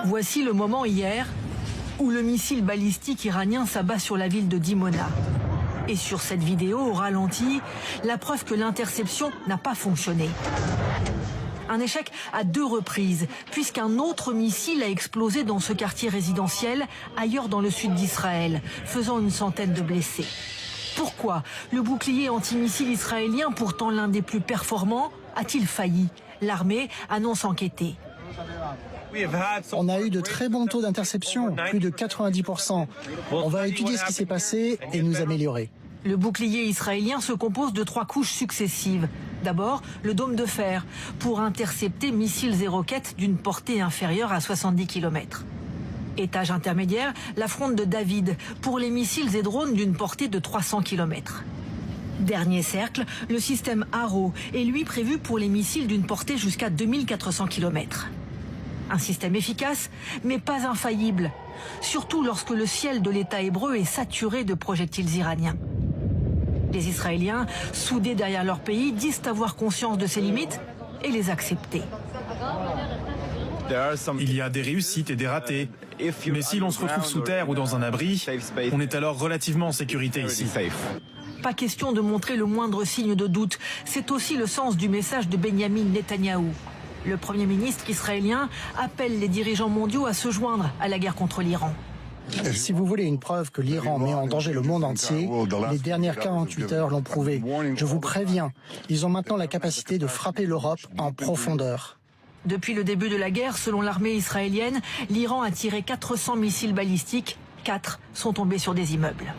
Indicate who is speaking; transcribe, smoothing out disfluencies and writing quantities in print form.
Speaker 1: Voici le moment hier où le missile balistique iranien s'abat sur la ville de Dimona. Et sur cette vidéo, au ralenti, la preuve que l'interception n'a pas fonctionné. Un échec à 2 reprises, puisqu'un autre missile a explosé dans ce quartier résidentiel, ailleurs dans le sud d'Israël, faisant une centaine de blessés. Pourquoi le bouclier antimissile israélien, pourtant l'un des plus performants, a-t-il failli? L'armée annonce enquêter.
Speaker 2: On a eu de très bons taux d'interception, plus de 90%. On va étudier ce qui s'est passé et nous améliorer.
Speaker 1: Le bouclier israélien se compose de 3 couches successives. D'abord, le dôme de fer, pour intercepter missiles et roquettes d'une portée inférieure à 70 km. Étage intermédiaire, la fronde de David, pour les missiles et drones d'une portée de 300 km. Dernier cercle, le système Arrow est lui prévu pour les missiles d'une portée jusqu'à 2400 km. Un système efficace, mais pas infaillible, surtout lorsque le ciel de l'État hébreu est saturé de projectiles iraniens. Les Israéliens, soudés derrière leur pays, disent avoir conscience de ses limites et les accepter.
Speaker 3: Il y a des réussites et des ratés. Mais si l'on se retrouve sous terre ou dans un abri, on est alors relativement en sécurité ici.
Speaker 1: Pas question de montrer le moindre signe de doute. C'est aussi le sens du message de Benyamin Netanyahou. Le Premier ministre israélien appelle les dirigeants mondiaux à se joindre à la guerre contre l'Iran.
Speaker 2: Si vous voulez une preuve que l'Iran met en danger le monde entier, les dernières 48 heures l'ont prouvé. Je vous préviens, ils ont maintenant la capacité de frapper l'Europe en profondeur.
Speaker 1: Depuis le début de la guerre, selon l'armée israélienne, l'Iran a tiré 400 missiles balistiques. 4 sont tombés sur des immeubles.